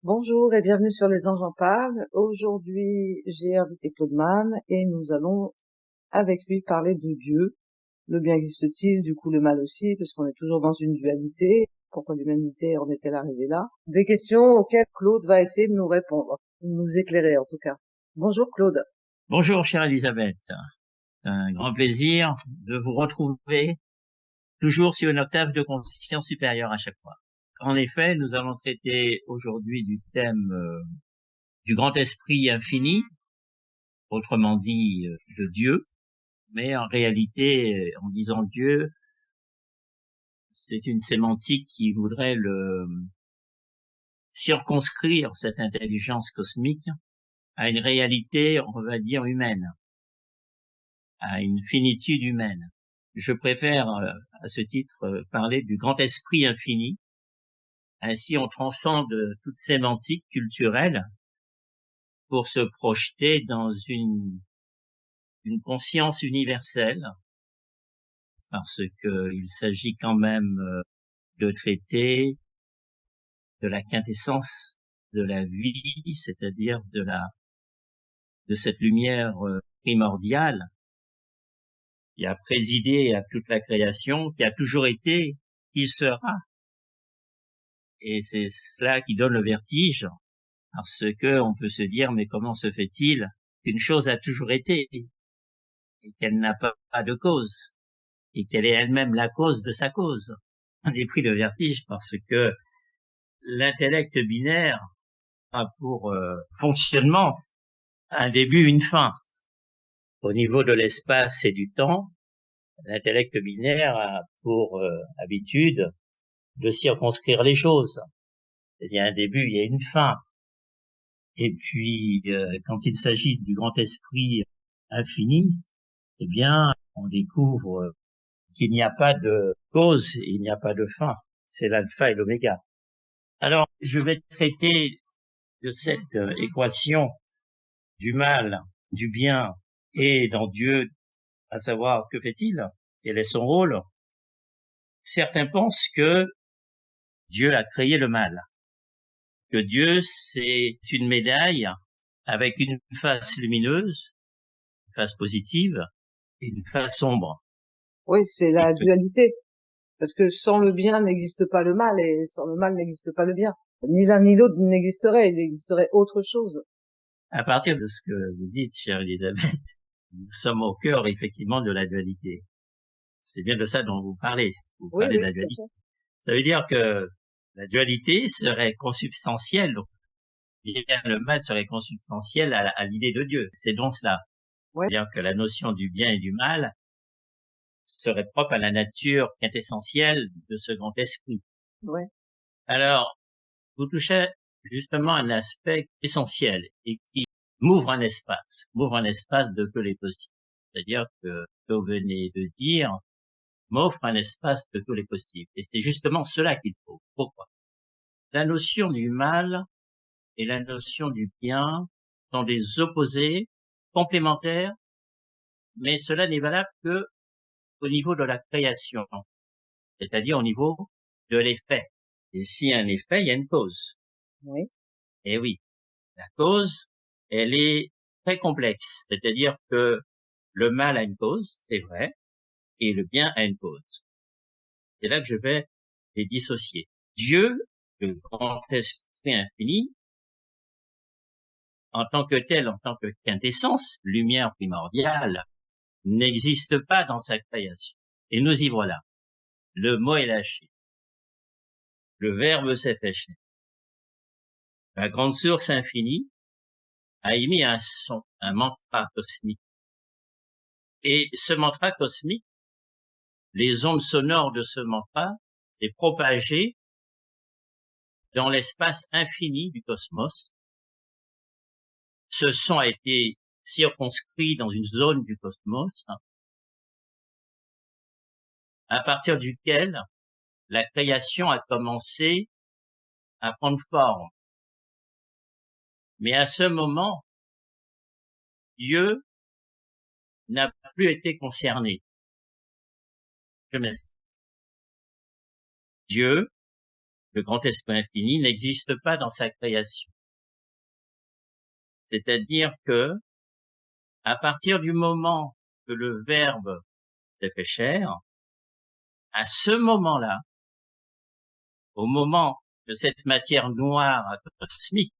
Bonjour et bienvenue sur Les Anges en parlent. Aujourd'hui, j'ai invité Claude Mann et nous allons avec lui parler de Dieu. Le bien existe-t-il, du coup le mal aussi, parce qu'on est toujours dans une dualité. Pourquoi l'humanité en est-elle arrivée là? Des questions auxquelles Claude va essayer de nous répondre, de nous éclairer en tout cas. Bonjour Claude. Bonjour, chère Elisabeth. Un grand plaisir de vous retrouver, toujours sur une octave de conscience supérieure à chaque fois. En effet, nous allons traiter aujourd'hui du thème du grand esprit infini, autrement dit de Dieu, mais en réalité, en disant Dieu, c'est une sémantique qui voudrait circonscrire cette intelligence cosmique à une réalité, on va dire, humaine, à une finitude humaine. Je préfère, à ce titre, parler du grand esprit infini. Ainsi, on transcende toute sémantique culturelle pour se projeter dans une conscience universelle, parce qu'il s'agit quand même de traiter de la quintessence de la vie, c'est-à-dire de cette lumière primordiale qui a présidé à toute la création, qui a toujours été, qui sera. Et c'est cela qui donne le vertige, parce que on peut se dire, mais comment se fait-il qu'une chose a toujours été et qu'elle n'a pas de cause et qu'elle est elle-même la cause de sa cause? On est pris de vertige parce que l'intellect binaire a pour fonctionnement un début, une fin. Au niveau de l'espace et du temps, l'intellect binaire a pour habitude de circonscrire les choses. Il y a un début, il y a une fin. Et puis, quand il s'agit du grand esprit infini, eh bien, on découvre qu'il n'y a pas de cause, il n'y a pas de fin. C'est l'alpha et l'oméga. Alors, je vais traiter de cette équation du mal, du bien et dans Dieu, à savoir que fait-il? Quel est son rôle? Certains pensent que Dieu a créé le mal, que Dieu c'est une médaille avec une face lumineuse, une face positive et une face sombre. Oui, c'est Et la que dualité. Parce que sans le bien n'existe pas le mal et sans le mal n'existe pas le bien. Ni l'un ni l'autre n'existerait, il existerait autre chose. à partir de ce que vous dites, chère Elisabeth, nous sommes au cœur effectivement de la dualité. C'est bien de ça dont vous parlez. Vous Oui, parlez de oui, la tout à dualité. fait. Ça veut dire que la dualité serait consubstantielle, bien le mal serait consubstantiel à l'idée de Dieu. C'est donc cela. Ouais, C'est-à-dire que la notion du bien et du mal serait propre à la nature quintessentielle de ce grand esprit. ouais. Alors, vous touchez justement un aspect essentiel et qui m'ouvre un espace de que les possibles. C'est-à-dire que vous venez de dire m'offre un espace de tous les possibles. Et c'est justement cela qu'il faut. Pourquoi? La notion du mal et la notion du bien sont des opposés complémentaires, mais cela n'est valable que au niveau de la création, c'est-à-dire au niveau de l'effet. Et s'il y a un effet, il y a une cause. Oui, Et oui, la cause, elle est très complexe, c'est-à-dire que le mal a une cause, c'est vrai, et le bien a une cause. C'est là que je vais les dissocier. Dieu, le grand esprit infini, en tant que tel, en tant que quintessence, lumière primordiale, n'existe pas dans sa création. Et nous y voilà. Le mot est lâché. Le verbe s'est fait chair. La grande source infinie a émis un son, un mantra cosmique. Et ce mantra cosmique, les ondes sonores de ce mantra s'est propagé dans l'espace infini du cosmos. Ce son a été circonscrit dans une zone du cosmos, à partir duquel la création a commencé à prendre forme. Mais à ce moment, Dieu n'a plus été concerné. Je m'explique. Dieu, le grand esprit infini, n'existe pas dans sa création. C'est-à-dire que, à partir du moment que le Verbe s'est fait chair, à ce moment-là, au moment que cette matière noire cosmique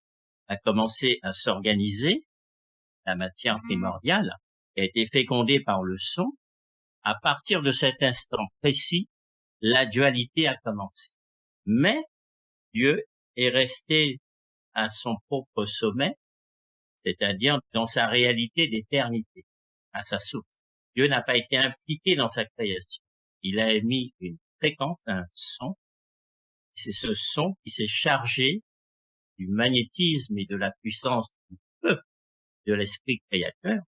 a commencé à s'organiser, la matière primordiale a été fécondée par le son, à partir de cet instant précis, la dualité a commencé. Mais Dieu est resté à son propre sommet, c'est-à-dire dans sa réalité d'éternité, à sa source. Dieu n'a pas été impliqué dans sa création. Il a émis une fréquence, un son. C'est ce son qui s'est chargé du magnétisme et de la puissance du feu de l'esprit créateur,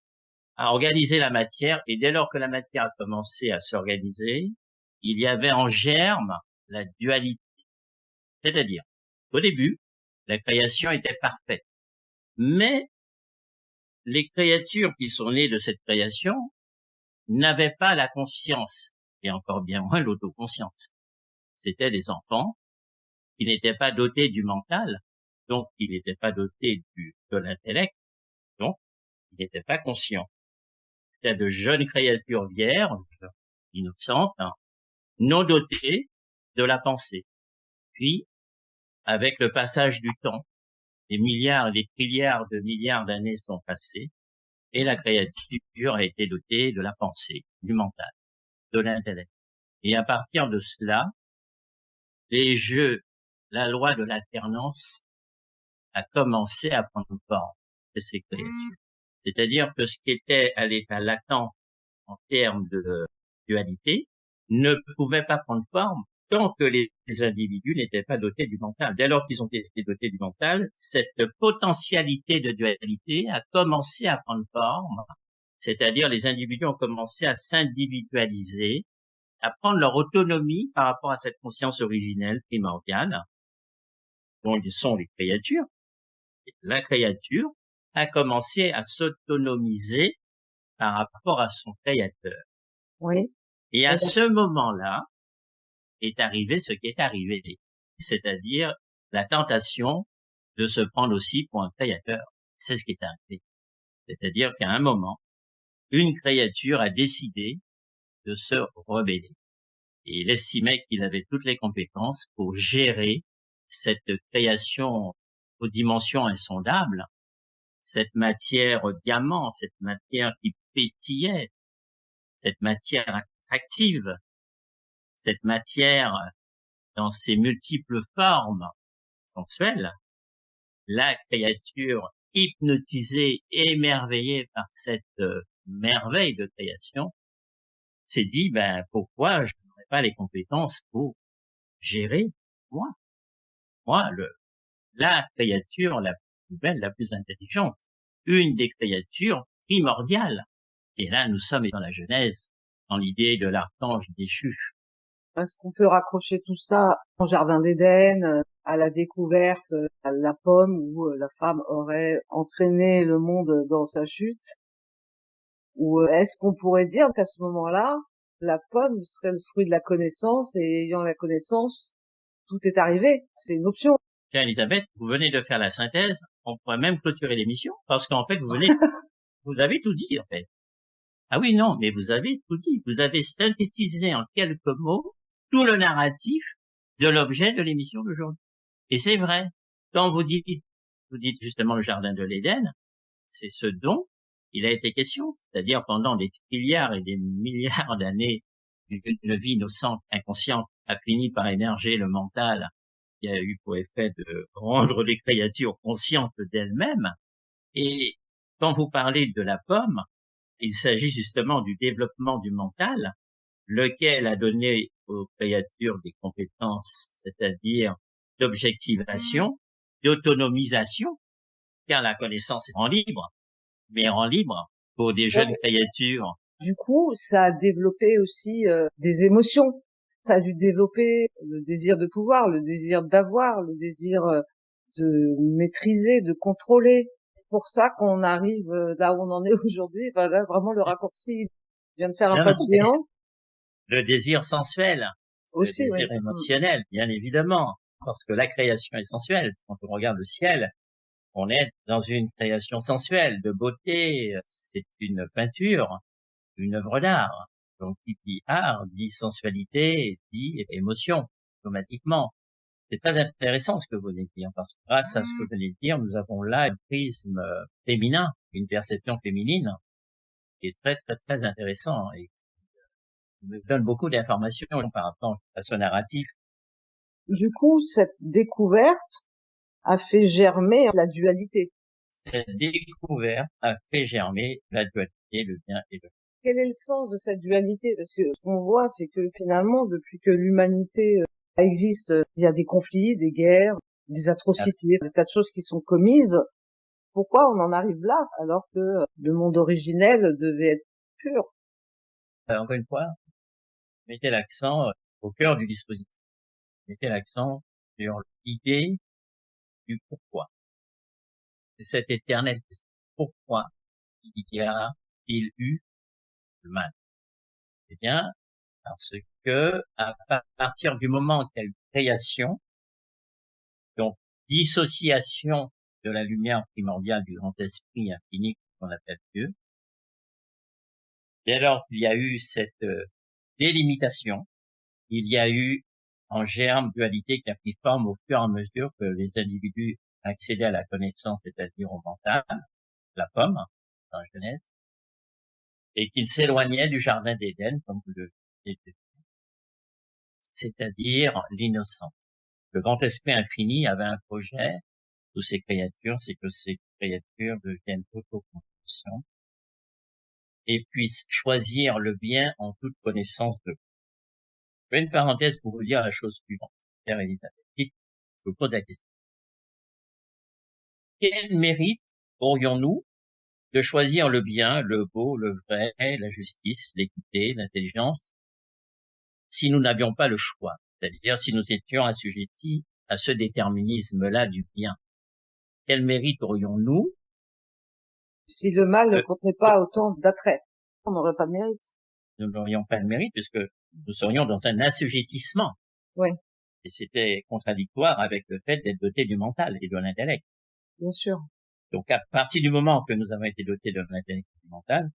a organisé la matière, et dès lors que la matière a commencé à s'organiser, il y avait en germe la dualité. C'est-à-dire, au début, la création était parfaite. Mais les créatures qui sont nées de cette création n'avaient pas la conscience, et encore bien moins l'autoconscience. C'étaient des enfants qui n'étaient pas dotés du mental, donc ils n'étaient pas dotés de l'intellect, donc ils n'étaient pas conscients. C'était de jeunes créatures vierges, innocentes, non dotées de la pensée. Puis, avec le passage du temps, des milliards et des trilliards de milliards d'années sont passées, et la créature a été dotée de la pensée, du mental, de l'intellect. Et à partir de cela, les jeux, la loi de l'alternance a commencé à prendre forme de ces créatures. C'est-à-dire que ce qui était à l'état latent en termes de dualité ne pouvait pas prendre forme tant que les individus n'étaient pas dotés du mental. Dès lors qu'ils ont été dotés du mental, cette potentialité de dualité a commencé à prendre forme, c'est-à-dire les individus ont commencé à s'individualiser, à prendre leur autonomie par rapport à cette conscience originelle, primordiale, dont ils sont les créatures. Et la créature a commencé à s'autonomiser par rapport à son créateur. Oui. Et à ce moment-là est arrivé ce qui est arrivé, c'est-à-dire la tentation de se prendre aussi pour un créateur. C'est ce qui est arrivé. C'est-à-dire qu'à un moment, une créature a décidé de se rebeller. Et il estimait qu'il avait toutes les compétences pour gérer cette création aux dimensions insondables, cette matière diamant, cette matière qui pétillait, cette matière attractive, cette matière dans ses multiples formes sensuelles, la créature hypnotisée, émerveillée par cette merveille de création, s'est dit, pourquoi je n'aurais pas les compétences pour gérer moi, la créature la plus belle, la plus intelligente, une des créatures primordiales. Et là, nous sommes dans la Genèse, dans l'idée de l'archange déchu. Est-ce qu'on peut raccrocher tout ça au jardin d'Éden, à la découverte de la pomme où la femme aurait entraîné le monde dans sa chute? Ou est-ce qu'on pourrait dire qu'à ce moment-là, la pomme serait le fruit de la connaissance et ayant la connaissance, tout est arrivé? C'est une option. Tiens, Elisabeth, vous venez de faire la synthèse. On pourrait même clôturer l'émission parce qu'en fait, vous avez tout dit, en fait. Ah oui, non, mais vous avez tout dit. Vous avez synthétisé en quelques mots tout le narratif de l'objet de l'émission d'aujourd'hui. Et c'est vrai. Quand vous dites justement le jardin de l'Éden, c'est ce dont il a été question. C'est-à-dire pendant des trilliards et des milliards d'années, une vie innocente, inconsciente, a fini par émerger le mental qui a eu pour effet de rendre les créatures conscientes d'elles-mêmes. Et quand vous parlez de la pomme, il s'agit justement du développement du mental, lequel a donné aux créatures des compétences, c'est-à-dire d'objectivation, d'autonomisation, car la connaissance rend libre, mais rend libre pour des jeunes créatures. Du coup, ça a développé aussi des émotions. Ça a dû développer le désir de pouvoir, le désir d'avoir, le désir de maîtriser, de contrôler. C'est pour ça qu'on arrive là où on en est aujourd'hui. Enfin, là, vraiment, le raccourci vient de faire un pas de géant. Le désir sensuel, Aussi, le désir émotionnel, bien évidemment. parce que la création est sensuelle. Quand on regarde le ciel, on est dans une création sensuelle, de beauté. C'est une peinture, une œuvre d'art. Donc, qui dit art, dit sensualité, dit émotion, automatiquement. C'est très intéressant ce que vous venez de dire, parce que grâce à ce que vous venez de dire, nous avons là un prisme féminin, une perception féminine, qui est très, très, très intéressant et qui me donne beaucoup d'informations par rapport à ce narratif. Du coup, cette découverte a fait germer la dualité. Cette découverte a fait germer la dualité, le bien et le mal. Quel est le sens de cette dualité? Parce que ce qu'on voit, c'est que finalement, depuis que l'humanité existe, il y a des conflits, des guerres, des atrocités, des tas de choses qui sont commises. Pourquoi on en arrive là, alors que le monde originel devait être pur? Encore une fois, mettez l'accent au cœur du dispositif. Mettez l'accent sur l'idée du pourquoi. C'est cette éternelle question. Pourquoi il y a-t-il eu le mal? Eh bien, parce que à partir du moment qu'il y a eu création, donc dissociation de la lumière primordiale du grand esprit infini qu'on appelle Dieu, dès lors qu'il y a eu cette délimitation, il y a eu en germe dualité qui a pris forme au fur et à mesure que les individus accédaient à la connaissance, c'est-à-dire au mental, la pomme, dans Genèse, et qu'ils s'éloignaient du jardin d'Éden, comme vous le dites, c'est-à-dire l'innocence. Le grand esprit infini avait un projet sous ces créatures, c'est que ces créatures deviennent autoconscientes et puissent choisir le bien en toute connaissance de. Je fais une parenthèse pour vous dire la chose suivante. Chère Elisabeth, je vous pose la question. Quel mérite aurions-nous de choisir le bien, le beau, le vrai, la justice, l'équité, l'intelligence, si nous n'avions pas le choix? C'est-à-dire si nous étions assujettis à ce déterminisme-là du bien. Quel mérite aurions-nous? Si le mal ne contenait pas autant d'attrait, on n'aurait pas de mérite. Nous n'aurions pas de mérite puisque nous serions dans un assujettissement. Oui, Et c'était contradictoire avec le fait d'être doté du mental et de l'intellect. bien sûr. Donc, à partir du moment que nous avons été dotés de l'intellect et du mental,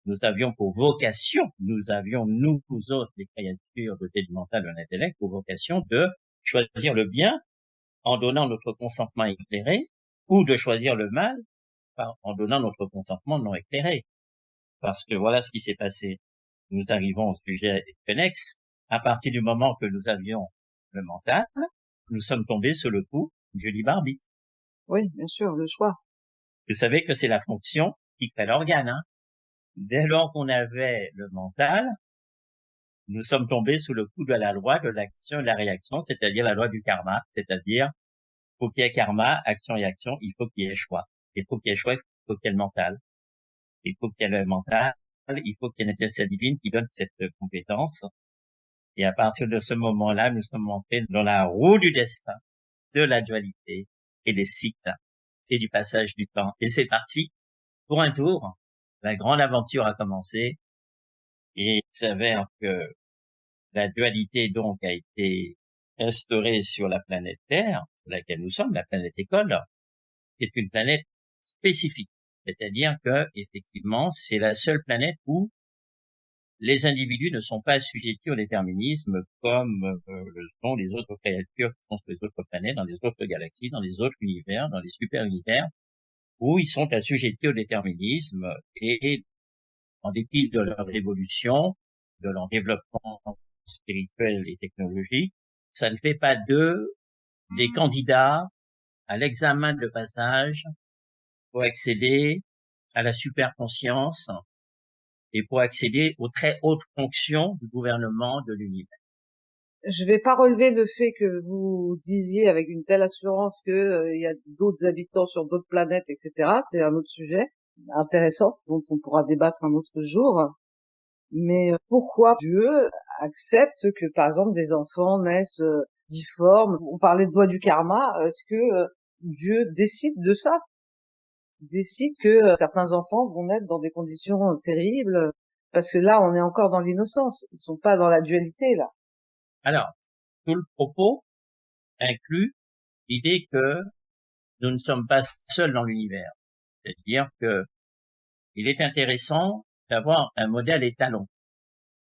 nous avions pour vocation, nous avions, nous autres, les créatures dotées du mental et de l'intellect, pour vocation de choisir le bien en donnant notre consentement éclairé ou de choisir le mal en donnant notre consentement non éclairé. Parce que voilà ce qui s'est passé. Nous arrivons au sujet connexe. À partir du moment que nous avions le mental, nous sommes tombés sous le coup du libre arbitre. Oui, bien sûr, le choix. Vous savez que c'est la fonction qui crée l'organe. Hein. Dès lors qu'on avait le mental, nous sommes tombés sous le coup de la loi de l'action et de la réaction, c'est-à-dire la loi du karma, c'est-à-dire faut qu'il y ait karma, action et action, il faut qu'il y ait choix. Et pour qu'il y ait choix, il faut qu'il y ait le mental. Il faut qu'il y ait le mental, il faut qu'il y ait une intelligence divine qui donne cette compétence. Et à partir de ce moment-là, nous sommes entrés dans la roue du destin, de la dualité et des cycles et du passage du temps. Et c'est parti pour un tour. La grande aventure a commencé et il s'avère que la dualité donc a été instaurée sur la planète Terre, sur laquelle nous sommes, la planète école, qui est une planète spécifique. C'est-à-dire que, effectivement, c'est la seule planète où les individus ne sont pas assujettis au déterminisme comme le sont les autres créatures qui sont sur les autres planètes, dans les autres galaxies, dans les autres univers, dans les super-univers, où ils sont assujettis au déterminisme et en dépit de leur évolution, de leur développement spirituel et technologique, ça ne fait pas d'eux des candidats à l'examen de passage pour accéder à la superconscience et pour accéder aux très hautes fonctions du gouvernement de l'univers. Je vais pas relever le fait que vous disiez avec une telle assurance que il y a d'autres habitants sur d'autres planètes, etc. C'est un autre sujet intéressant dont on pourra débattre un autre jour. Mais pourquoi Dieu accepte que, par exemple, des enfants naissent difformes? On parlait de loi du karma. Est-ce que Dieu décide de ça? Décide que certains enfants vont naître dans des conditions terribles? Parce que là, on est encore dans l'innocence. Ils sont pas dans la dualité, là. Alors, tout le propos inclut l'idée que nous ne sommes pas seuls dans l'univers. C'est-à-dire que il est intéressant d'avoir un modèle étalon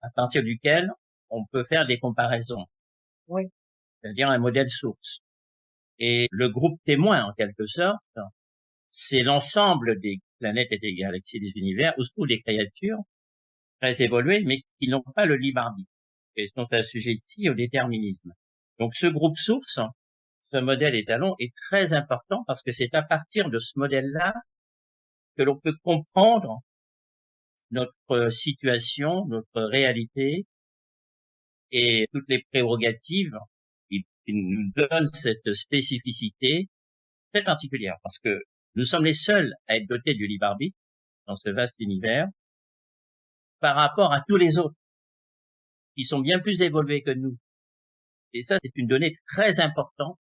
à partir duquel on peut faire des comparaisons, Oui, c'est-à-dire un modèle source. Et le groupe témoin, en quelque sorte, c'est l'ensemble des planètes et des galaxies des univers où se trouvent des créatures très évoluées, mais qui n'ont pas le libre arbitre et sont assujetties au déterminisme. Donc ce groupe source, ce modèle étalon est très important parce que c'est à partir de ce modèle-là que l'on peut comprendre notre situation, notre réalité et toutes les prérogatives qui nous donnent cette spécificité très particulière parce que nous sommes les seuls à être dotés du libre arbitre dans ce vaste univers par rapport à tous les autres qui sont bien plus évolués que nous. Et ça, c'est une donnée très importante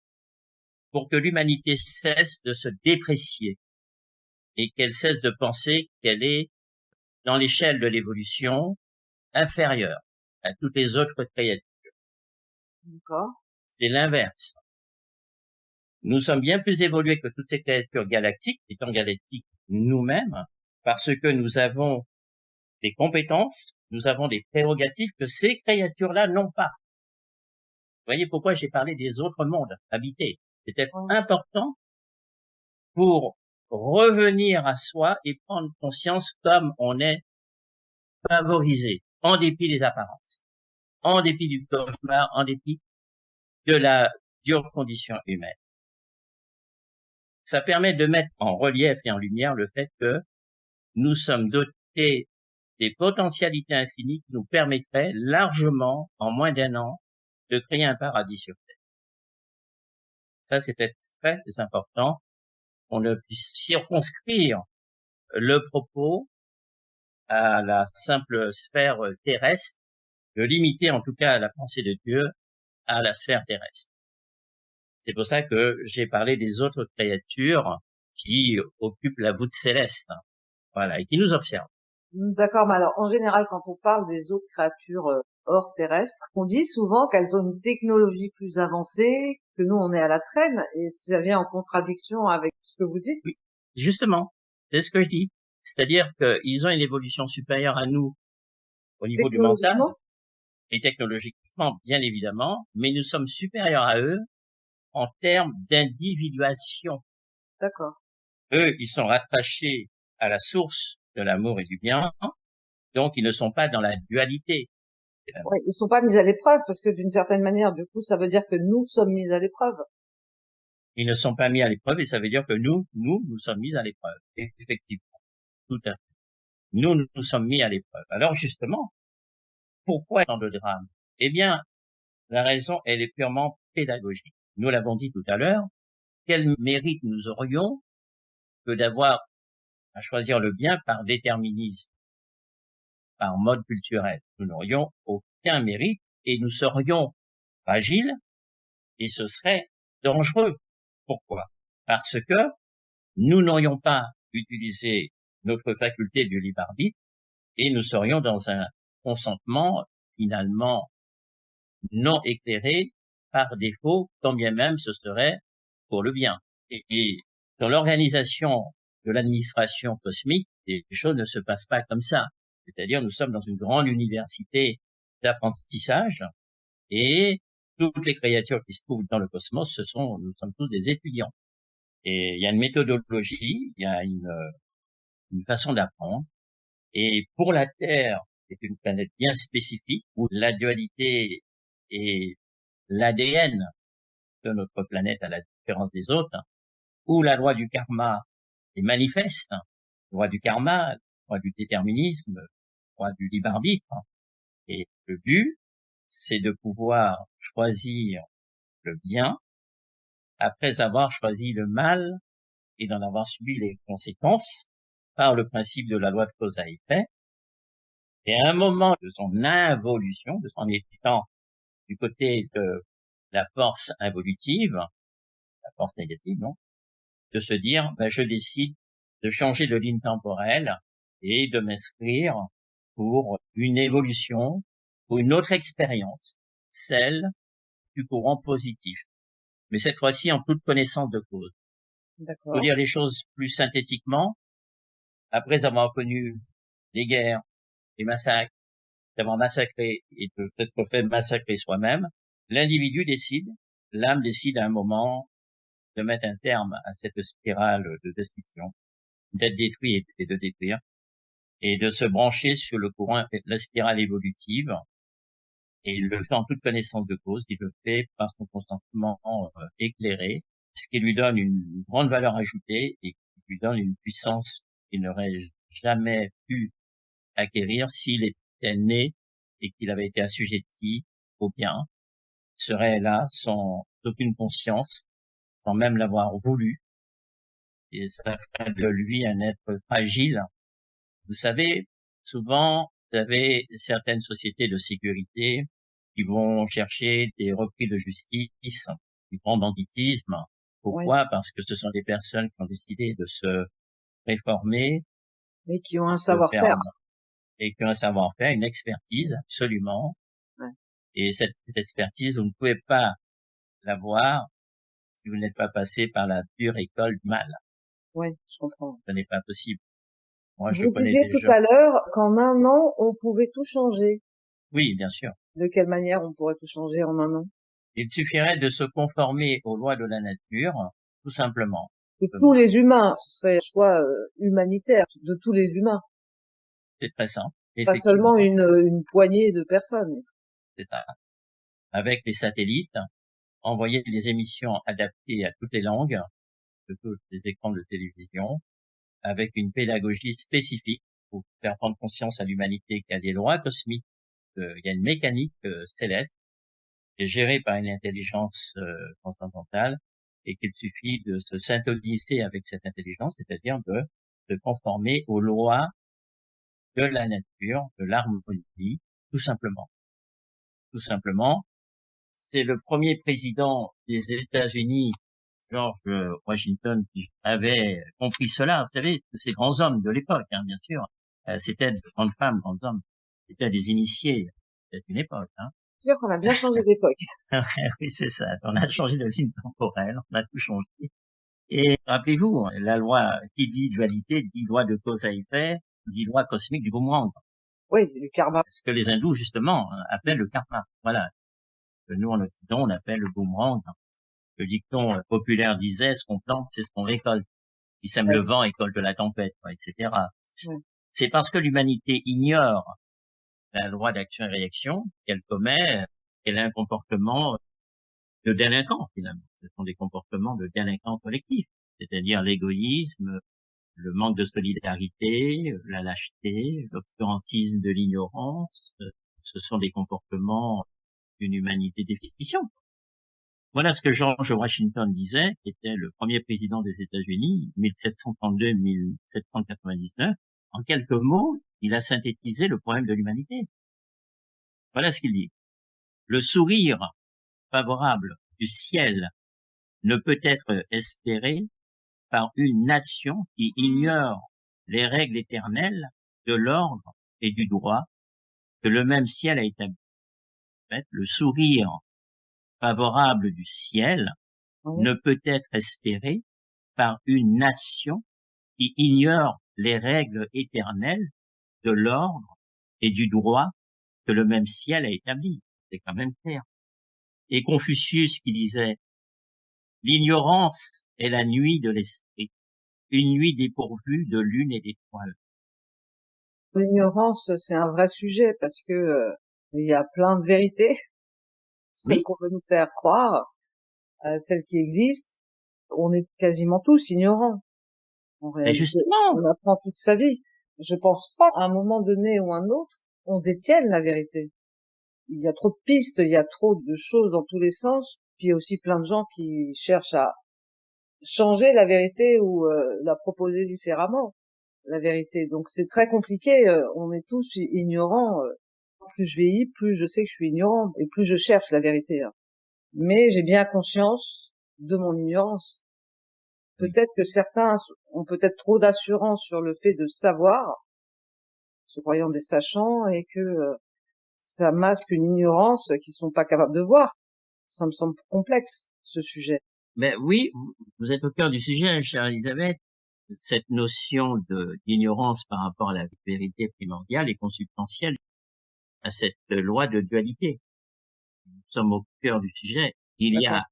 pour que l'humanité cesse de se déprécier et qu'elle cesse de penser qu'elle est dans l'échelle de l'évolution inférieure à toutes les autres créatures. d'accord. C'est l'inverse. Nous sommes bien plus évolués que toutes ces créatures galactiques, étant galactiques nous-mêmes, parce que nous avons des compétences, nous avons des prérogatives que ces créatures-là n'ont pas. Vous voyez pourquoi j'ai parlé des autres mondes habités. C'était Ouais. important pour revenir à soi et prendre conscience comme on est favorisé, en dépit des apparences, en dépit du cauchemar, en dépit de la dure condition humaine. Ça permet de mettre en relief et en lumière le fait que nous sommes dotés des potentialités infinies qui nous permettraient largement, en moins d'un an, de créer un paradis sur Terre. Ça, c'était très important. On ne puisse circonscrire le propos à la simple sphère terrestre, de limiter en tout cas la pensée de Dieu à la sphère terrestre. C'est pour ça que j'ai parlé des autres créatures qui occupent la voûte céleste, voilà, et qui nous observent. D'accord, mais alors en général, quand on parle des autres créatures hors terrestres, on dit souvent qu'elles ont une technologie plus avancée, que nous on est à la traîne, et ça vient en contradiction avec ce que vous dites. Oui, justement, c'est ce que je dis. C'est-à-dire qu'ils ont une évolution supérieure à nous au niveau du mental Technologiquement? et technologiquement, bien évidemment, mais nous sommes supérieurs à eux en termes d'individuation. D'accord. Eux, ils sont rattachés à la source de l'amour et du bien, donc ils ne sont pas dans la dualité. Ouais, ils sont pas mis à l'épreuve parce que d'une certaine manière, du coup, ça veut dire que nous sommes mis à l'épreuve. Ils ne sont pas mis à l'épreuve et ça veut dire que nous sommes mis à l'épreuve. Et effectivement, tout à fait. Nous sommes mis à l'épreuve. Alors justement, pourquoi tant de drame? Eh bien, la raison, elle est purement pédagogique. Nous l'avons dit tout à l'heure, quel mérite nous aurions que d'avoir à choisir le bien par déterminisme, par mode culturel. Nous n'aurions aucun mérite et nous serions fragiles et ce serait dangereux. Pourquoi? Parce que nous n'aurions pas utilisé notre faculté du libre arbitre et nous serions dans un consentement finalement non éclairé par défaut, quand bien même ce serait pour le bien. Et dans l'organisation de l'administration cosmique, les choses ne se passent pas comme ça. C'est-à-dire, nous sommes dans une grande université d'apprentissage et toutes les créatures qui se trouvent dans le cosmos, nous sommes tous des étudiants. Et il y a une méthodologie, il y a une façon d'apprendre. Et pour la Terre, c'est une planète bien spécifique où la dualité est l'ADN de notre planète à la différence des autres, où la loi du karma est manifeste, la loi du karma, la loi du déterminisme, la loi du libre arbitre. Et le but, c'est de pouvoir choisir le bien après avoir choisi le mal et d'en avoir subi les conséquences par le principe de la loi de cause à effet. Et à un moment de son involution, de son étant du côté de la force involutive, la force négative, non, de se dire, ben, je décide de changer de ligne temporelle et de m'inscrire pour une évolution, pour une autre expérience, celle du courant positif. mais cette fois-ci en toute connaissance de cause. Pour D'accord. dire les choses plus synthétiquement, après avoir connu les guerres, les massacres, d'avoir massacré et de s'être fait massacrer soi-même, l'individu décide, l'âme décide à un moment de mettre un terme à cette spirale de destruction, d'être détruit et de détruire, et de se brancher sur le courant, la spirale évolutive, et il le fait en toute connaissance de cause, il le fait par son consentement éclairé, ce qui lui donne une grande valeur ajoutée et qui lui donne une puissance qu'il n'aurait jamais pu acquérir s'il était né et qu'il avait été assujetti au bien, il serait là sans aucune conscience, sans même l'avoir voulu, et ça ferait de lui un être fragile. Vous savez, souvent, vous avez certaines sociétés de sécurité qui vont chercher des repris de justice, du grand banditisme. Oui. Pourquoi? Parce que ce sont des personnes qui ont décidé de se réformer, Et qui ont un de faire, savoir-faire. et qui ont un savoir-faire, une expertise, absolument. Ouais. Et cette expertise, vous ne pouvez pas l'avoir si vous n'êtes pas passé par la dure école du mal. Oui, je comprends. Ce n'est pas possible. Moi, je Vous connais disiez des tout gens. à l'heure qu'en un an, on pouvait tout changer. Oui, bien sûr. De quelle manière on pourrait tout changer en un an? Il suffirait de se conformer aux lois de la nature, tout simplement. Que tous les humains, ce serait un choix humanitaire de tous les humains, C'est très simple, pas seulement effectivement, une poignée de personnes. c'est ça. Avec les satellites, envoyer des émissions adaptées à toutes les langues, de tous les écrans de télévision, avec une pédagogie spécifique pour faire prendre conscience à l'humanité qu'il y a des lois cosmiques, il y a une mécanique céleste qui est gérée par une intelligence transcendantale et qu'il suffit de se syntoniser avec cette intelligence, c'est-à-dire de se conformer aux lois de la nature, de l'harmonie, tout simplement. Tout simplement. C'est le premier président des États-Unis, George Washington, qui avait compris cela. Vous savez, ces grands hommes de l'époque, hein, bien sûr, c'était de grandes femmes, grands hommes, c'était des initiés. C'était une époque. Hein. C'est sûr qu'on a bien changé d'époque. Oui, c'est ça. On a changé de ligne temporelle, on a tout changé. Et rappelez-vous, la loi qui dit dualité dit loi de cause à effet, dit loi cosmique du boomerang. Oui, du karma. Ce que les hindous, justement, appellent le karma. Voilà. Que nous, en Occident, on appelle le boomerang. Le dicton populaire disait, ce qu'on plante, c'est ce qu'on récolte. Qui sème Ouais, le vent, récolte la tempête, etc. ouais. C'est parce que l'humanité ignore la loi d'action et réaction qu'elle commet, qu'elle a un comportement de délinquant, finalement. Ce sont des comportements de délinquants collectifs. C'est-à-dire l'égoïsme, le manque de solidarité, la lâcheté, l'obscurantisme de l'ignorance. Ce sont des comportements d'une humanité déficiente. Voilà ce que George Washington disait, qui était le premier président des États-Unis, 1732-1799. En quelques mots, il a synthétisé le problème de l'humanité. Voilà ce qu'il dit. Le sourire favorable du ciel ne peut être espéré par une nation qui ignore les règles éternelles de l'ordre et du droit que le même ciel a établi. En fait, le sourire favorable du ciel Ouais. ne peut être espéré par une nation qui ignore les règles éternelles de l'ordre et du droit que le même ciel a établi. C'est quand même clair. Et Confucius qui disait, l'ignorance est la nuit de l'esprit, une nuit dépourvue de lune et d'étoiles. L'ignorance, c'est un vrai sujet parce que il y a plein de vérités, celles Oui, qu'on veut nous faire croire, celles qui existent. On est quasiment tous ignorants. En et réalité, justement, on apprend toute sa vie. Je pense pas, à un moment donné ou un autre, on détienne la vérité. Il y a trop de pistes, il y a trop de choses dans tous les sens, puis il y a aussi plein de gens qui cherchent à changer la vérité ou la proposer différemment, la vérité. Donc c'est très compliqué, on est tous ignorants. Plus je vieillis, plus je sais que je suis ignorant et plus je cherche la vérité. Hein. Mais j'ai bien conscience de mon ignorance. oui, Peut-être que certains ont peut-être trop d'assurance sur le fait de savoir, se croyant des sachants, et que ça masque une ignorance qu'ils sont pas capables de voir. Ça me semble complexe. ce sujet. Mais oui, vous êtes au cœur du sujet, chère Elisabeth. Cette notion d'ignorance par rapport à la vérité primordiale et consubstantielle à cette loi de dualité. Nous sommes au cœur du sujet. Il y D'accord. a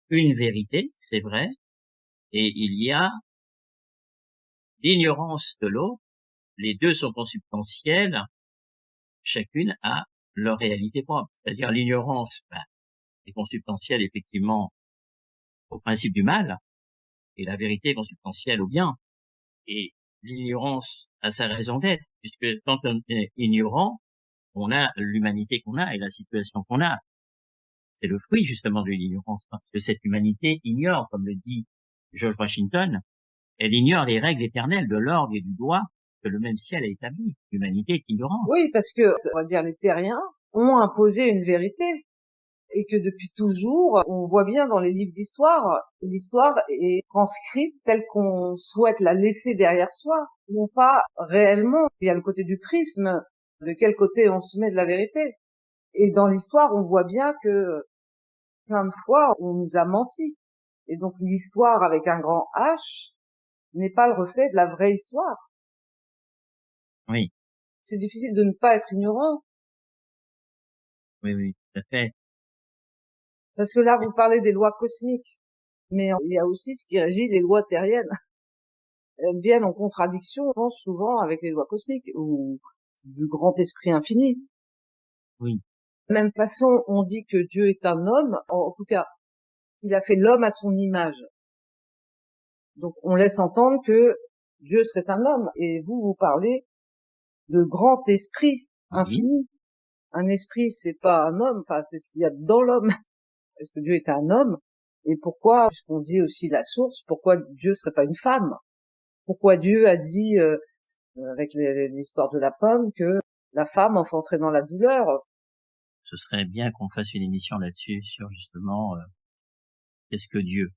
une vérité, c'est vrai, et il y a l'ignorance de l'autre. Les deux sont consubstantiels, chacune a leur réalité propre. C'est-à-dire l'ignorance est consubstantielle effectivement au principe du mal, et la vérité est consubstantielle au bien. Et l'ignorance a sa raison d'être, puisque quand on est ignorant, on a l'humanité qu'on a et la situation qu'on a. C'est le fruit justement de l'ignorance, parce que cette humanité ignore, comme le dit George Washington, elle ignore les règles éternelles de l'ordre et du droit que le même ciel a établi. L'humanité est ignorante. Oui, parce que, on va dire, les terriens ont imposé une vérité. Et que depuis toujours, on voit bien dans les livres d'histoire, l'histoire est transcrite telle qu'on souhaite la laisser derrière soi, non pas réellement. Il y a le côté du prisme, de quel côté on se met de la vérité. Et dans l'histoire, on voit bien que plein de fois, on nous a menti. Et donc l'histoire avec un grand H n'est pas le reflet de la vraie histoire. Oui, C'est difficile de ne pas être ignorant, oui, oui, tout à fait. parce que là, vous parlez des lois cosmiques, mais il y a aussi ce qui régit les lois terriennes. Elles viennent en contradiction, je pense, souvent avec les lois cosmiques ou du grand esprit infini. Oui, De la même façon, on dit que Dieu est un homme, en tout cas, qu'il a fait l'homme à son image. Donc, on laisse entendre que Dieu serait un homme. Et vous parlez de grand esprit oui, infini. Un esprit, c'est pas un homme, enfin, c'est ce qu'il y a dans l'homme. Est-ce que Dieu est un homme? Et pourquoi, puisqu'on dit aussi la source, pourquoi Dieu serait pas une femme? Pourquoi Dieu a dit, avec l'histoire de la pomme, que la femme enfanterait dans la douleur? ce serait bien qu'on fasse une émission là-dessus, sur justement qu'est-ce que Dieu.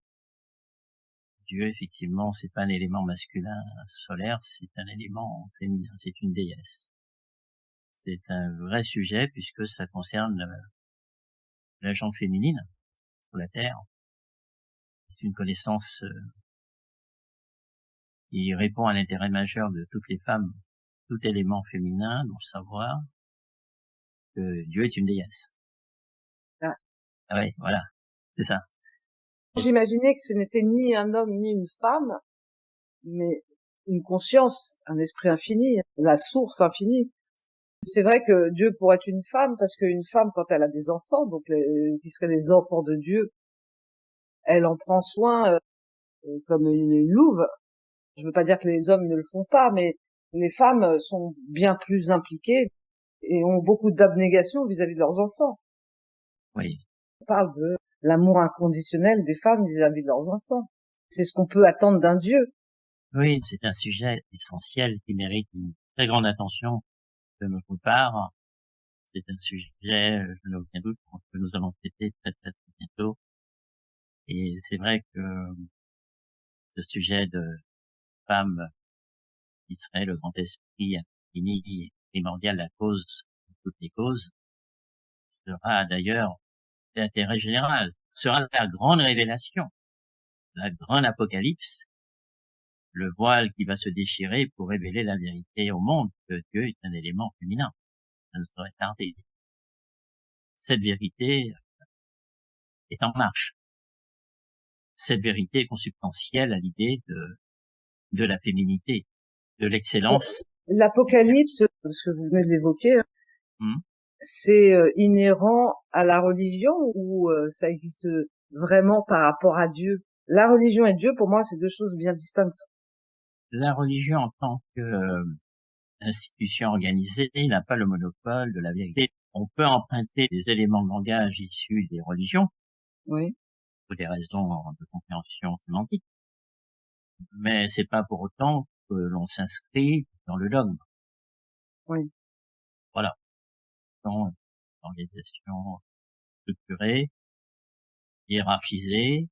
Dieu, effectivement, c'est pas un élément masculin solaire, c'est un élément féminin, c'est une déesse. C'est un vrai sujet puisque ça concerne la gente féminine sur la Terre. C'est une connaissance qui répond à l'intérêt majeur de toutes les femmes, tout élément féminin, dont savoir que Dieu est une déesse. Ah. Ah oui, voilà, c'est ça. J'imaginais que ce n'était ni un homme ni une femme, mais une conscience, un esprit infini, la source infinie. C'est vrai que Dieu pourrait être une femme, parce qu'une femme, quand elle a des enfants, donc qui seraient les enfants de Dieu, elle en prend soin comme une louve. Je veux pas dire que les hommes ne le font pas, mais les femmes sont bien plus impliquées et ont beaucoup d'abnégation vis-à-vis de leurs enfants. Oui, On parle de l'amour inconditionnel des femmes vis-à-vis de leurs enfants. C'est ce qu'on peut attendre d'un Dieu. oui, c'est un sujet essentiel qui mérite une très grande attention de notre part. C'est un sujet, je n'ai aucun doute, que nous allons traiter très très très bientôt. Et c'est vrai que ce sujet de femme qui serait le grand esprit infini et primordial, la cause de toutes les causes, sera d'ailleurs d'intérêt général, sera la grande révélation, la grande apocalypse, le voile qui va se déchirer pour révéler la vérité au monde, que Dieu est un élément féminin. Ça ne saurait tarder. Cette vérité est en marche. Cette vérité est consubstantielle à l'idée de la féminité, de l'excellence. L'Apocalypse, ce que vous venez de l'évoquer, Hmm. c'est inhérent à la religion ou ça existe vraiment par rapport à Dieu? La religion et Dieu, pour moi, c'est deux choses bien distinctes. La religion en tant que institution organisée n'a pas le monopole de la vérité. On peut emprunter des éléments de langage issus des religions Oui, pour des raisons de compréhension sémantique, mais c'est pas pour autant que l'on s'inscrit dans le dogme. oui. Voilà. Donc, une organisation structurée, hiérarchisée,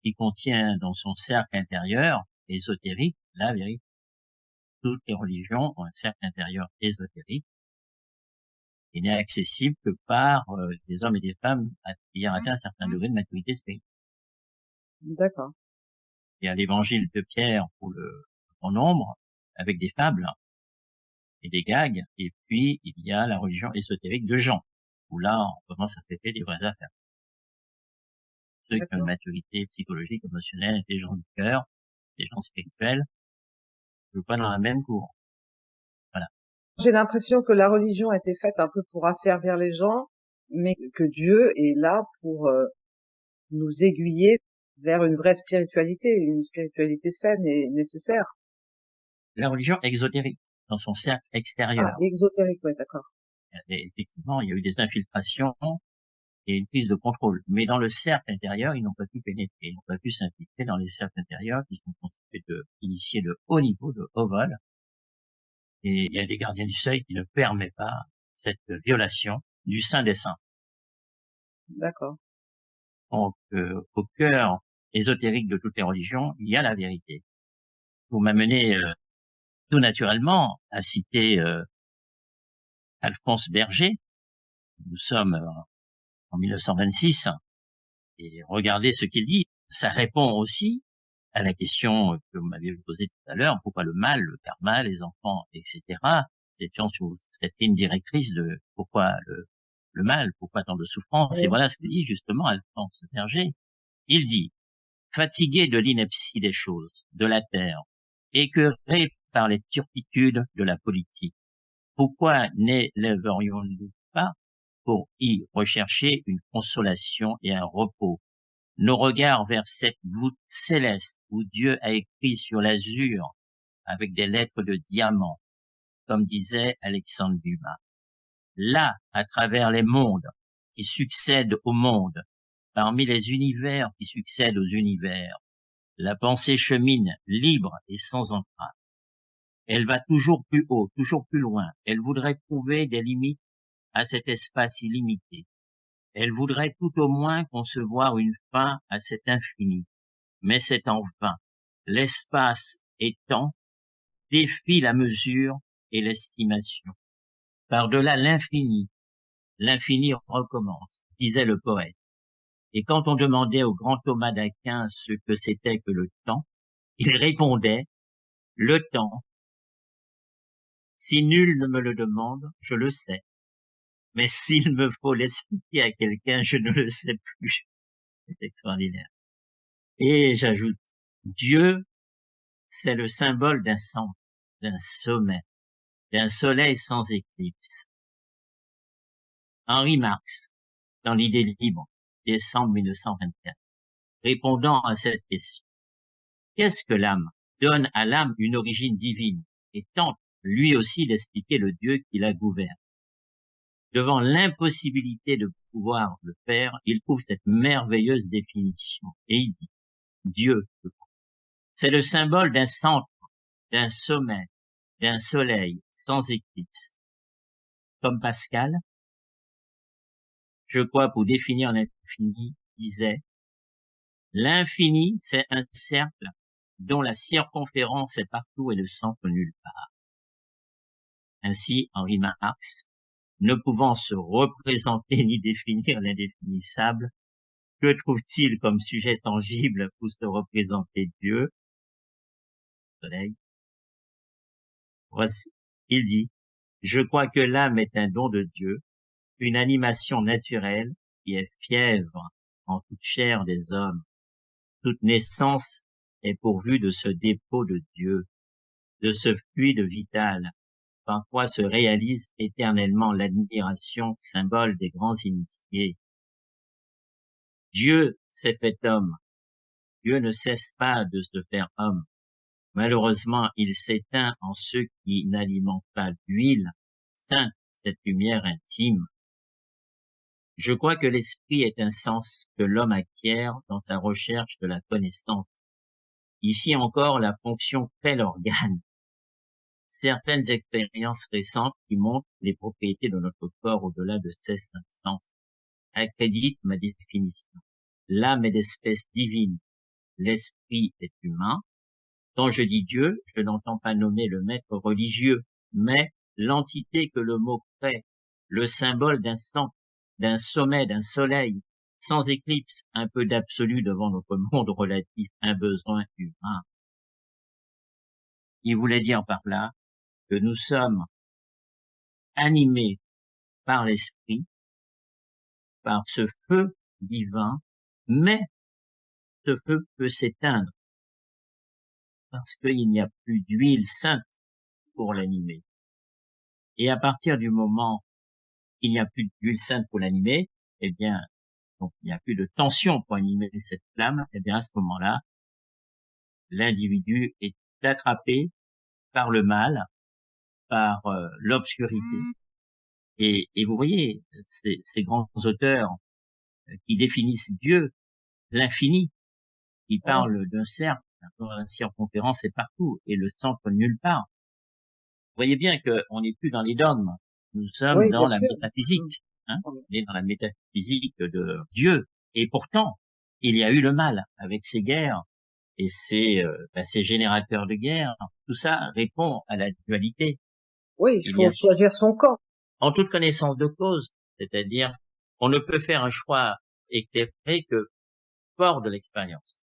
qui contient dans son cercle intérieur ésotérique la vérité. Toutes les religions ont un cercle intérieur ésotérique Il n'est accessible que par des hommes et des femmes ayant atteint un certain degré de maturité spirituelle. D'accord. Il y a l'évangile de Pierre pour le grand nombre, avec des fables et des gags, et puis il y a la religion ésotérique de Jean, où là, on commence à traiter des vraies affaires. Ceux qui ont une maturité psychologique, émotionnelle, intelligence du cœur, des gens spirituels, ne jouent pas dans la même cour. Voilà. J'ai l'impression que la religion a été faite un peu pour asservir les gens, mais que Dieu est là pour nous aiguiller vers une vraie spiritualité, une spiritualité saine et nécessaire. La religion exotérique, dans son cercle extérieur. Ah, exotérique, ouais, d'accord. Effectivement, il y a eu des infiltrations et une prise de contrôle. Mais dans le cercle intérieur, ils n'ont pas pu pénétrer, ils n'ont pas pu s'infiltrer dans les cercles intérieurs qui sont constitués d'initiés de haut niveau, de haut vol. Et il y a des gardiens du seuil qui ne permettent pas cette violation du Saint des Saints. D'accord. Donc, au cœur ésotérique de toutes les religions, il y a la vérité. Vous m'amenez tout naturellement à citer Alphonse Berger. Nous sommes en 1926 et regardez ce qu'il dit. Ça répond aussi à la question que vous m'aviez posée tout à l'heure, pourquoi le mal, le karma, les enfants, etc. Étions sur cette ligne directrice de pourquoi le mal, pourquoi tant de souffrance. Et voilà ce que dit justement Alphonse Berger. Il dit, fatigué de l'ineptie des choses, de la terre, écœuré par les turpitudes de la politique, pourquoi n'élèverions-nous pas pour y rechercher une consolation et un repos, nos regards vers cette voûte céleste où Dieu a écrit sur l'azur avec des lettres de diamant, comme disait Alexandre Dumas. Là, à travers les mondes qui succèdent aux mondes, parmi les univers qui succèdent aux univers, la pensée chemine libre et sans entrave. Elle va toujours plus haut, toujours plus loin. Elle voudrait trouver des limites à cet espace illimité. Elle voudrait tout au moins concevoir une fin à cet infini. Mais c'est en vain. L'espace et temps défient la mesure et l'estimation. Par-delà l'infini, l'infini recommence, disait le poète. Et quand on demandait au grand Thomas d'Aquin ce que c'était que le temps, il répondait, le temps, si nul ne me le demande, je le sais. Mais s'il me faut l'expliquer à quelqu'un, je ne le sais plus. C'est extraordinaire. Et j'ajoute, Dieu, c'est le symbole d'un centre, d'un sommet, d'un soleil sans éclipse. Henri Marx, dans l'idée libre, décembre 1924, répondant à cette question, qu'est-ce que l'âme? Donne à l'âme une origine divine et tente lui aussi d'expliquer le Dieu qui la gouverne. Devant l'impossibilité de pouvoir le faire, il trouve cette merveilleuse définition et il dit, Dieu, c'est le symbole d'un centre, d'un sommet, d'un soleil sans éclipse. Comme Pascal, je crois pour définir l'infini, disait, l'infini c'est un cercle dont la circonférence est partout et le centre nulle part. Ainsi, Henri Marx, ne pouvant se représenter ni définir l'indéfinissable, que trouve-t-il comme sujet tangible pour se représenter Dieu? Soleil. Voici, il dit, je crois que l'âme est un don de Dieu, une animation naturelle qui est fièvre en toute chair des hommes. Toute naissance est pourvue de ce dépôt de Dieu, de ce fluide vital. Par quoi se réalise éternellement l'admiration, symbole des grands initiés. Dieu s'est fait homme. Dieu ne cesse pas de se faire homme. Malheureusement, il s'éteint en ceux qui n'alimentent pas d'huile sainte cette lumière intime. Je crois que l'esprit est un sens que l'homme acquiert dans sa recherche de la connaissance. Ici encore, la fonction fait l'organe. Certaines expériences récentes qui montrent les propriétés de notre corps au-delà de ces cinq sens accréditent ma définition. L'âme est d'espèce divine, l'esprit est humain. Quand je dis Dieu, je n'entends pas nommer le maître religieux, mais l'entité que le mot crée, le symbole d'un sommet, d'un soleil, sans éclipse, un peu d'absolu devant notre monde relatif, un besoin humain. Il voulait dire par là que nous sommes animés par l'esprit, par ce feu divin, mais ce feu peut s'éteindre parce qu'il n'y a plus d'huile sainte pour l'animer. Et à partir du moment qu'il n'y a plus d'huile sainte pour l'animer, eh bien, donc il n'y a plus de tension pour animer cette flamme, eh bien, à ce moment-là, l'individu est attrapé par le mal, par l'obscurité. Et vous voyez, ces grands auteurs qui définissent Dieu, l'infini, qui parlent d'un cercle, la circonférence est partout et le centre nulle part. Vous voyez bien qu'on n'est plus dans les dogmes, nous sommes Oui, dans bien la sûr. métaphysique, hein, on est dans la métaphysique de Dieu. Et pourtant, il y a eu le mal avec ces guerres et ces générateurs de guerre. Tout ça répond à la dualité. Oui, il Il y faut a choisir son camp. en toute connaissance de cause, c'est-à-dire on ne peut faire un choix éclairé que fort de l'expérience.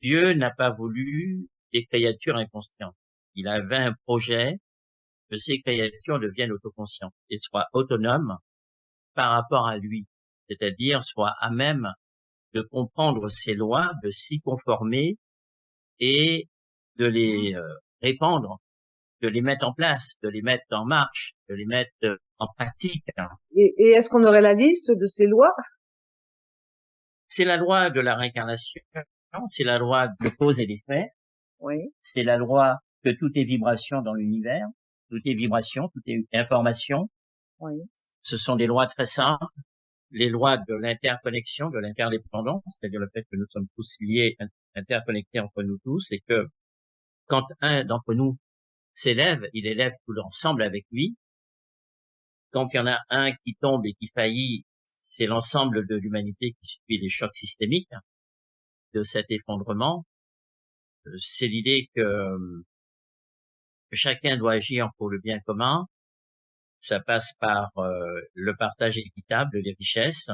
Dieu n'a pas voulu des créatures inconscientes. Il avait un projet que ces créatures deviennent autoconscientes et soient autonomes par rapport à lui, c'est-à-dire soient à même de comprendre ses lois, de s'y conformer et de les répandre, de les mettre en place, de les mettre en marche, de les mettre en pratique. Et est-ce qu'on aurait la liste de ces lois? C'est la loi de la réincarnation, c'est la loi de cause et d'effet, Oui, c'est la loi que tout est vibration dans l'univers, tout est vibration, tout est information. oui, Ce sont des lois très simples, les lois de l'interconnexion, de l'interdépendance, c'est-à-dire le fait que nous sommes tous liés, interconnectés entre nous tous, et que quand un d'entre nous s'élève, il élève tout l'ensemble avec lui. Quand il y en a un qui tombe et qui faillit, c'est l'ensemble de l'humanité qui subit des chocs systémiques de cet effondrement. C'est l'idée que chacun doit agir pour le bien commun. Ça passe par le partage équitable des richesses,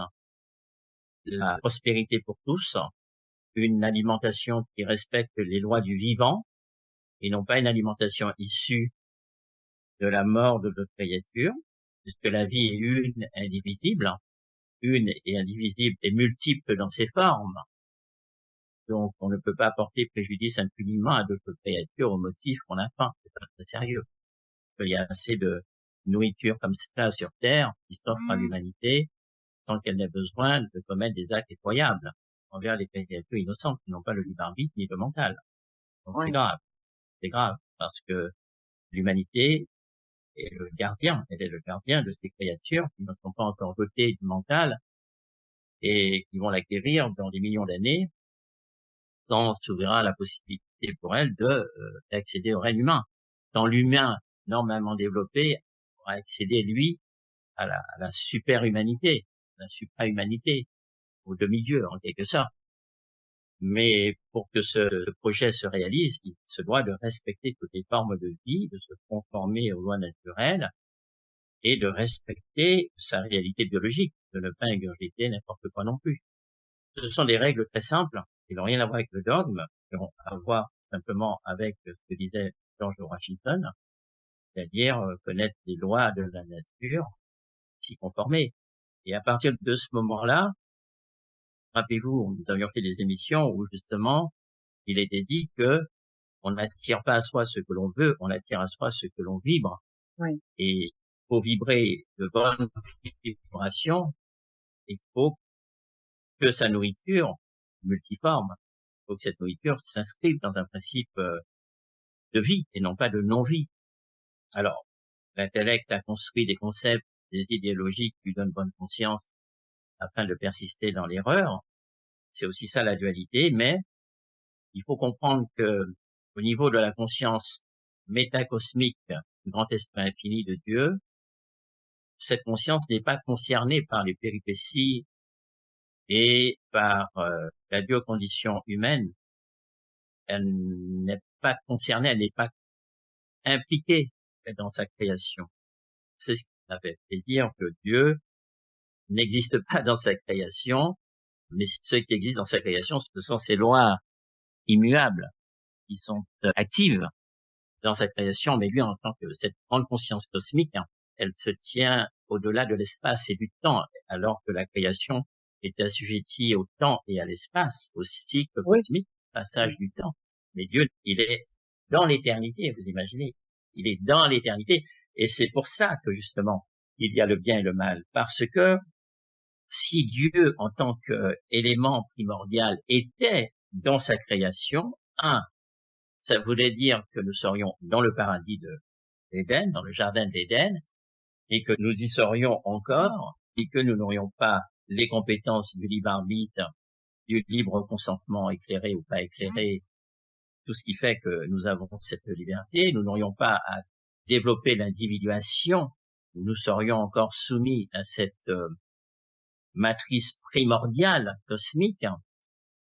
la prospérité pour tous, une alimentation qui respecte les lois du vivant et non pas une alimentation issue de la mort de notre créature, puisque la vie est une, indivisible, une et indivisible et multiple dans ses formes. Donc, on ne peut pas porter préjudice impunément à d'autres créatures au motif qu'on a faim. C'est pas très sérieux. Il y a assez de nourriture comme ça sur Terre qui s'offre à l'humanité sans qu'elle n'ait besoin de commettre des actes effroyables envers les créatures innocentes qui n'ont pas le libre arbitre ni le mental. Donc c'est oui. grave. C'est grave parce que l'humanité est le gardien, elle est le gardien de ces créatures qui ne sont pas encore dotées du mental et qui vont l'acquérir dans des millions d'années quand s'ouvrira la possibilité pour elles d'accéder au règne humain. Quand l'humain normalement développé aura accédé, lui, à la super-humanité, la supra-humanité, au demi-dieu, en quelque sorte. Mais pour que ce projet se réalise, il se doit de respecter toutes les formes de vie, de se conformer aux lois naturelles et de respecter sa réalité biologique, de ne pas ingurgiter n'importe quoi non plus. Ce sont des règles très simples qui n'ont rien à voir avec le dogme, qui ont à voir simplement avec ce que disait George Washington, c'est-à-dire connaître les lois de la nature, s'y conformer. Et à partir de ce moment-là, rappelez-vous, nous avions fait des émissions où justement il était dit que on n'attire pas à soi ce que l'on veut, on attire à soi ce que l'on vibre. Oui. Et pour vibrer de bonnes vibrations, il faut que sa nourriture multiforme, il faut que cette nourriture s'inscrive dans un principe de vie et non pas de non-vie. Alors, l'intellect a construit des concepts, des idéologies qui lui donnent bonne conscience afin de persister dans l'erreur. C'est aussi ça la dualité, mais il faut comprendre que au niveau de la conscience métacosmique du grand esprit infini de Dieu, cette conscience n'est pas concernée par les péripéties et par la dure condition humaine. Elle n'est pas concernée, elle n'est pas impliquée dans sa création. C'est ce Ça fait dire que Dieu n'existe pas dans sa création, mais ce qui existe dans sa création, ce sont ses lois immuables qui sont actives dans sa création, mais lui, en tant que cette grande conscience cosmique, hein, elle se tient au-delà de l'espace et du temps, alors que la création est assujettie au temps et à l'espace, au cycle Oui. cosmique, passage du temps. Mais Dieu, il est dans l'éternité, vous imaginez. Il est dans l'éternité. Et c'est pour ça que, justement, il y a le bien et le mal. Parce que si Dieu, en tant qu'élément primordial, était dans sa création, ça voulait dire que nous serions dans le paradis d'Éden, dans le jardin d'Éden, et que nous y serions encore, et que nous n'aurions pas les compétences du libre arbitre, du libre consentement éclairé ou pas éclairé, tout ce qui fait que nous avons cette liberté, nous n'aurions pas à développer l'individuation, nous serions encore soumis à cette matrice primordiale cosmique,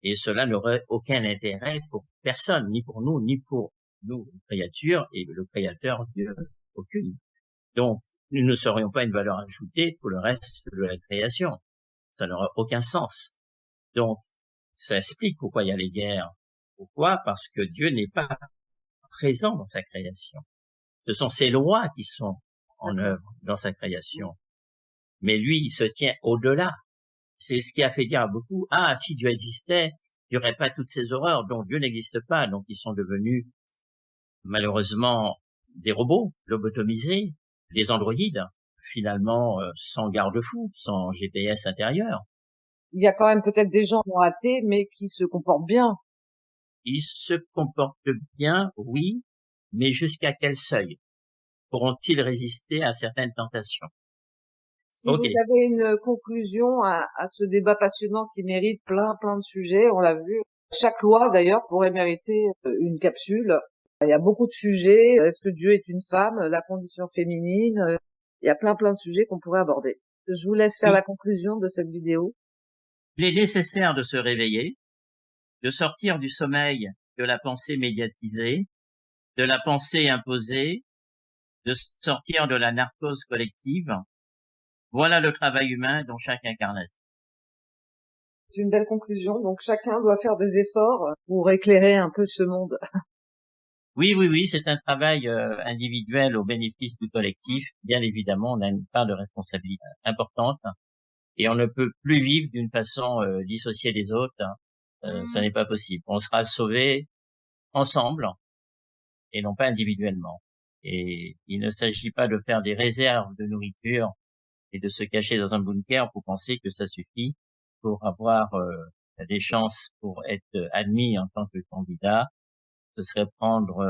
et cela n'aurait aucun intérêt pour personne, ni pour nous, ni pour nous, créatures, et le Créateur, Dieu, aucune. Donc, nous ne serions pas une valeur ajoutée pour le reste de la création. Ça n'aurait aucun sens. Donc, ça explique pourquoi il y a les guerres. Pourquoi? Parce que Dieu n'est pas présent dans sa création. Ce sont ses lois qui sont en œuvre dans sa création. Mais lui, il se tient au-delà. C'est ce qui a fait dire à beaucoup, si Dieu existait, il n'y aurait pas toutes ces horreurs, donc Dieu n'existe pas. Donc, ils sont devenus, malheureusement, des robots lobotomisés, des androïdes, finalement, sans garde-fou, sans GPS intérieur. Il y a quand même peut-être des gens athées, mais qui se comportent bien. Ils se comportent bien, oui, mais jusqu'à quel seuil pourront-ils résister à certaines tentations? Si vous Ok. avez une conclusion à ce débat passionnant qui mérite plein de sujets, on l'a vu. Chaque loi, d'ailleurs, pourrait mériter une capsule. Il y a beaucoup de sujets. Est-ce que Dieu est une femme? La condition féminine? Il y a plein de sujets qu'on pourrait aborder. Je vous laisse faire la conclusion de cette vidéo. Il est nécessaire de se réveiller, de sortir du sommeil de la pensée médiatisée, de la pensée imposée, de sortir de la narcose collective. Voilà le travail humain dans chaque incarnation. C'est une belle conclusion. Donc chacun doit faire des efforts pour éclairer un peu ce monde. Oui, c'est un travail individuel au bénéfice du collectif. Bien évidemment, on a une part de responsabilité importante et on ne peut plus vivre d'une façon dissociée des autres. Ça n'est pas possible. On sera sauvés ensemble et non pas individuellement. Et il ne s'agit pas de faire des réserves de nourriture et de se cacher dans un bunker pour penser que ça suffit pour avoir des chances pour être admis en tant que candidat. Ce serait prendre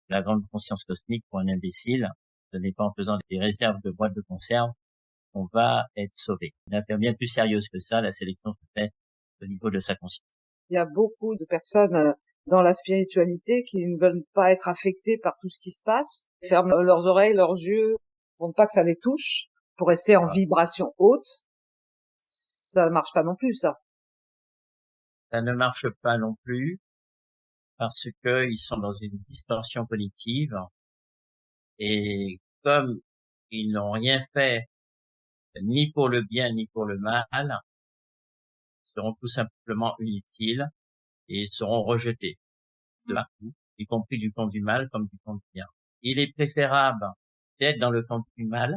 la grande conscience cosmique pour un imbécile. Ce n'est pas en faisant des réserves de boîtes de conserve qu'on va être sauvé. Une affaire bien plus sérieuse que ça, la sélection se fait au niveau de sa conscience. Il y a beaucoup de personnes dans la spiritualité qui ne veulent pas être affectées par tout ce qui se passe, ferment leurs oreilles, leurs yeux, pour ne pas que ça les touche, pour rester en vibration haute. Ça ne marche pas non plus, ça. Ça ne marche pas non plus parce que ils sont dans une distorsion cognitive et comme ils n'ont rien fait ni pour le bien ni pour le mal, ils seront tout simplement inutiles et seront rejetés de partout, y compris du camp du mal comme du camp du bien. Il est préférable d'être dans le camp du mal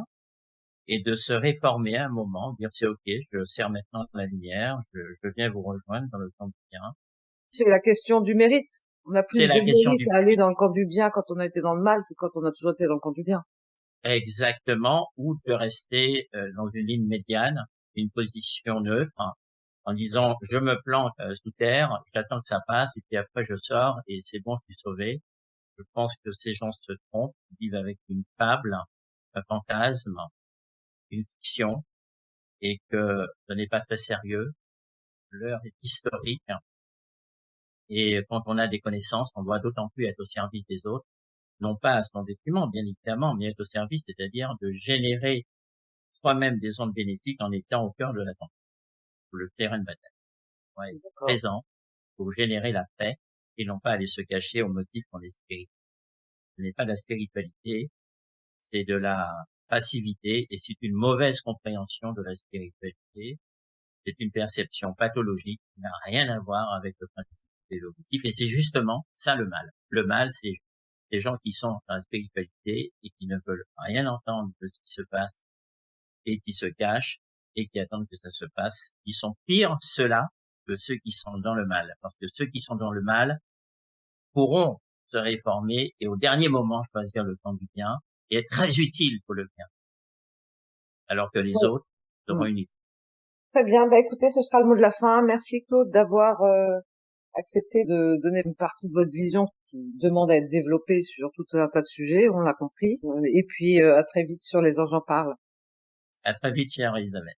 et de se réformer à un moment, dire c'est ok, je sers maintenant la lumière, je viens vous rejoindre dans le camp du bien. C'est la question du mérite. On a C'est plus de la question mérite du à aller dans le camp du bien quand on a été dans le mal que quand on a toujours été dans le camp du bien. exactement, ou de rester dans une ligne médiane, une position neutre, en disant je me plante sous terre, j'attends que ça passe et puis après je sors et c'est bon, je suis sauvé. Je pense que ces gens se trompent, ils vivent avec une fable, un fantasme, une fiction, et que ce n'est pas très sérieux. L'heure est historique, et quand on a des connaissances, on doit d'autant plus être au service des autres, non pas à son détriment, bien évidemment, mais être au service, c'est-à-dire de générer soi-même des ondes bénéfiques en étant au cœur de la tempête, sur le terrain de bataille. Ouais, présent pour générer la paix, et non pas aller se cacher au motif qu'on est spirituel. Ce n'est pas de la spiritualité, c'est de la passivité et c'est une mauvaise compréhension de la spiritualité. C'est une perception pathologique qui n'a rien à voir avec le principe évolutif et c'est justement ça le mal. Le mal, c'est des gens qui sont dans la spiritualité et qui ne veulent rien entendre de ce qui se passe et qui se cachent et qui attendent que ça se passe. Ils sont pires ceux-là que ceux qui sont dans le mal. Parce que ceux qui sont dans le mal pourront se réformer et au dernier moment choisir le camp du bien et être très utiles pour le bien. Alors que les Ouais. autres seront inutiles. Très bien. Bah, écoutez, ce sera le mot de la fin. Merci Claude d'avoir accepté de donner une partie de votre vision qui demande à être développée sur tout un tas de sujets, on l'a compris. Et puis à très vite sur Les Anges en parlent. À très vite, chère Elisabeth.